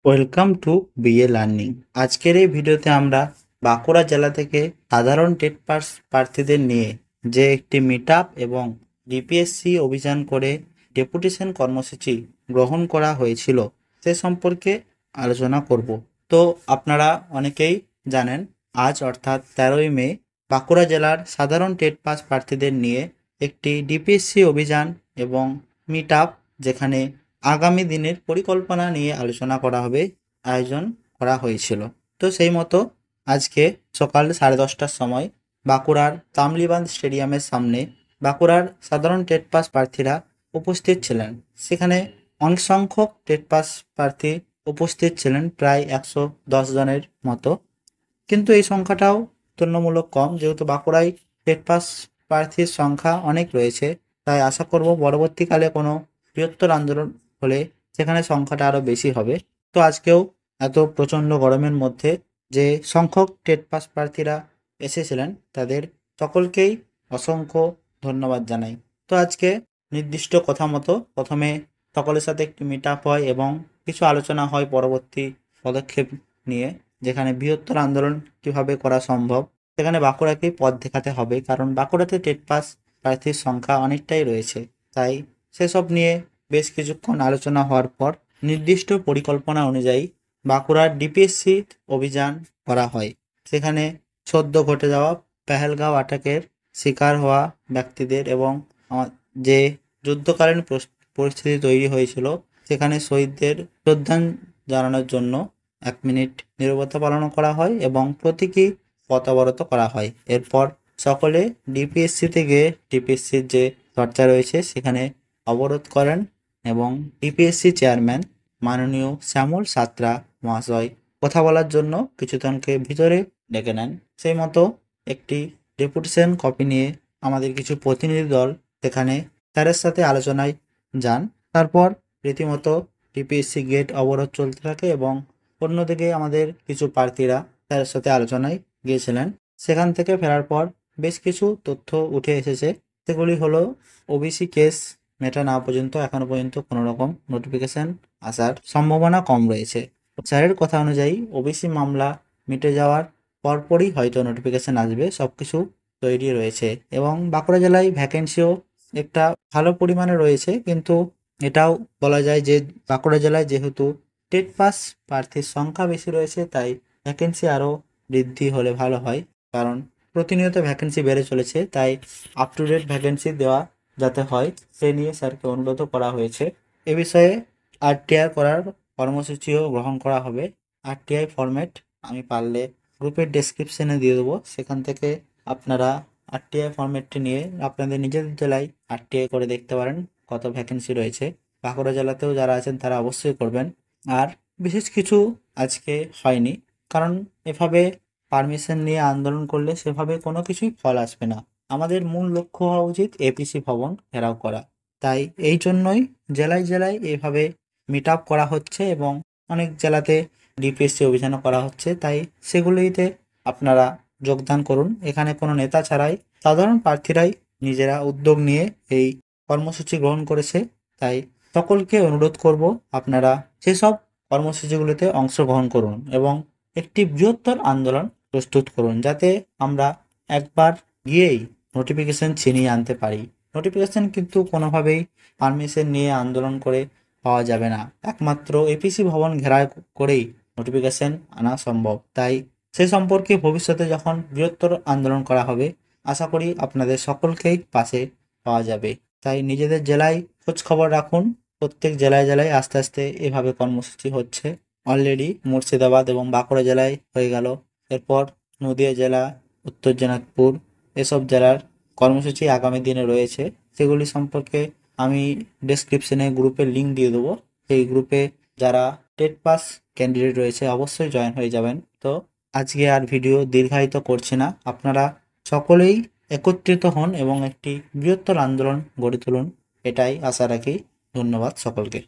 Welcome to BA learning. আজকের এই ভিডিওতে আমরা বাঁকুড়া জেলা থেকে সাধারণ টেট পাস প্রার্থীদের নিয়ে যে একটি মিট আপ এবং ডিপিএসসি অভিযান করে ডেপুটেশন কর্মসূচি গ্রহণ করা হয়েছিল সে সম্পর্কে আলোচনা করব। তো আপনারা অনেকেই জানেন, আজ অর্থাৎ 13ই মে বাঁকুড়া জেলার সাধারণ টেট পাস প্রার্থীদের নিয়ে একটি ডিপিএসসি অভিযান এবং মিট আপ, যেখানে আগামী দিনের পরিকল্পনা নিয়ে আলোচনা করা হবে, আয়োজন করা হয়েছিল। তো সেই মতো আজকে সকাল 10:30টার সময় বাঁকুড়ার তামলিবাঁধ স্টেডিয়ামের সামনে বাঁকুড়ার সাধারণ টেট পাস প্রার্থীরা উপস্থিত ছিলেন। সেখানে অনেক সংখ্যক টেট পাস প্রার্থী উপস্থিত ছিলেন, প্রায় 110 জনের মতো। কিন্তু এই সংখ্যাটাও তুলনামূলক কম, যেহেতু বাঁকুড়ায় টেট পাস প্রার্থীর সংখ্যা অনেক রয়েছে। তাই আশা করব পরবর্তীকালে কোনো বৃহত্তর আন্দোলন হলে সেখানে সংখ্যাটা আরও বেশি হবে। তো আজকেও এত প্রচণ্ড গরমের মধ্যে যে সংখ্যক টেট পাস প্রার্থীরা এসেছিলেন তাদের সকলকেই অসংখ্য ধন্যবাদ জানাই। তো আজকে নির্দিষ্ট কথা মতো প্রথমে সকলের সাথে একটি মিট আপ হয় এবং কিছু আলোচনা হয় পরবর্তী পদক্ষেপ নিয়ে, যেখানে বৃহত্তর আন্দোলন কীভাবে করা সম্ভব। সেখানে বাঁকুড়াকেই পথ দেখাতে হবে, কারণ বাঁকুড়াতে টেট পাস প্রার্থীর সংখ্যা অনেকটাই রয়েছে। তাই সেসব নিয়ে বেশ কিছুক্ষণ আলোচনা হওয়ার পর নির্দিষ্ট পরিকল্পনা অনুযায়ী বাঁকুড়ার ডিপিএসসি অভিযান করা হয়। সেখানে সদ্য ঘটে যাওয়া পেহেলগাঁও অ্যাটাকের শিকার হওয়া ব্যক্তিদের এবং যে যুদ্ধকালীন পরিস্থিতি তৈরি হয়েছিল সেখানে শহীদদের শ্রদ্ধা জানানোর জন্য 1 মিনিট নীরবতা পালন করা হয় এবং প্রতীকী পথ অবরোধ করা হয়। এরপর সকলে ডিপিএসসিতে গিয়ে ডিপিএসসির যে চর্চা রয়েছে সেখানে অবরোধ করেন এবং ডিপিএসসি চেয়ারম্যান মাননীয় শ্যামল সাঁতরা মহাশয় কথা বলার জন্য কিছুজনকে ভিতরে ডেকে নেন। সেই মতো একটি ডেপুটেশন কপি নিয়ে আমাদের কিছু প্রতিনিধি দল সেখানে স্যারের সাথে আলোচনায় যান। তারপর রীতিমতো ডিপিএসসি গেট অবরোধ চলতে থাকে এবং অন্যদিকে আমাদের কিছু প্রার্থীরা স্যারের সাথে আলোচনায় গিয়েছিলেন। সেখান থেকে ফেরার পর বেশ কিছু তথ্য উঠে এসেছে। সেগুলি হলো, ওবিসি কেস মেটা না পর্যন্ত এখনো পর্যন্ত কোনো রকম নোটিফিকেশন আসার সম্ভাবনা কম রয়েছে। স্যারের কথা অনুযায়ী ওবিসি মামলা মিটে যাওয়ার পরপরই হয়তো নোটিফিকেশন আসবে। সব কিছু তৈরি রয়েছে এবং বাঁকুড়া জেলায় ভ্যাকেন্সিও একটা ভালো পরিমাণে রয়েছে, কিন্তু এটাও বলা যায় যে বাঁকুড়া জেলায় যেহেতু টেট পাস প্রার্থীর সংখ্যা বেশি রয়েছে, তাই ভ্যাকেন্সি আরও বৃদ্ধি হলে ভালো হয়। কারণ প্রতিনিয়ত ভ্যাকেন্সি বেড়ে চলেছে, তাই আপ টু ডেট ভ্যাকেন্সি দেওয়া যাতে হয় সে নিয়ে স্যারকে অনুরোধও করা হয়েছে। এ বিষয়ে আরটিআই করার কর্মসূচিও গ্রহণ করা হবে। আরটিআই ফরম্যাট আমি পারলে গ্রুপের ডেসক্রিপশনে দিয়ে দেবো, সেখান থেকে আপনারা আরটিআই ফরম্যাটটি নিয়ে আপনাদের নিজেদের জেলায় আরটিআই করে দেখতে পারেন কত ভ্যাকেন্সি রয়েছে। বাঁকুড়া জেলাতেও যারা আছেন তারা অবশ্যই করবেন। আর বিশেষ কিছু আজকে হয়নি, কারণ এভাবে পারমিশন নিয়ে আন্দোলন করলে সেভাবে কোনো কিছুই ফল আসবে না। আমাদের মূল লক্ষ্য হওয়া উচিত এপিসি ভবন ঘেরাও করা। তাই এই জন্যই জেলায় জেলায় এভাবে মিট আপ করা হচ্ছে এবং অনেক জেলাতে ডিপিএসসি অভিযানও করা হচ্ছে। তাই সেগুলিতে আপনারা যোগদান করুন। এখানে কোনো নেতা ছাড়াই সাধারণ প্রার্থীরাই নিজেরা উদ্যোগ নিয়ে এই কর্মসূচি গ্রহণ করেছে। তাই সকলকে অনুরোধ করব আপনারা সেসব কর্মসূচিগুলোতে অংশগ্রহণ করুন এবং একটি বৃহত্তর আন্দোলন প্রস্তুত করুন, যাতে আমরা একবার গিয়েই নোটিফিকেশন ছিনিয়ে আনতে পারি। নোটিফিকেশন কিন্তু কোনোভাবেই পারমিশন নিয়ে আন্দোলন করে পাওয়া যাবে না, একমাত্র এপিসি ভবন ঘেরাও করেই নোটিফিকেশন আনা সম্ভব। তাই সে সম্পর্কে ভবিষ্যতে যখন বৃহত্তর আন্দোলন করা হবে, আশা করি আপনাদের সকলকেই পাশে পাওয়া যাবে। তাই নিজেদের জেলায় খোঁজ খবর রাখুন। প্রত্যেক জেলায় জেলায় আস্তে আস্তে এভাবে কর্মসূচি হচ্ছে। অলরেডি মুর্শিদাবাদ এবং বাঁকুড়া জেলায় হয়ে গেল, এরপর নদিয়া জেলা, উত্তর দিনাজপুর এসব জেলার কর্মসূচি আগামী দিনে রয়েছে। সেগুলি সম্পর্কে আমি ডেসক্রিপশনে গ্রুপের লিঙ্ক দিয়ে দেবো। সেই গ্রুপে যারা টেট পাস ক্যান্ডিডেট রয়েছে অবশ্যই জয়েন হয়ে যাবেন। তো আজকে আর ভিডিও দীর্ঘায়িত করছি না, আপনারা সকলেই একত্রিত হন এবং একটি বৃহত্তর আন্দোলন গড়ে তুলুন, এটাই আশা রাখি। ধন্যবাদ সকলকে।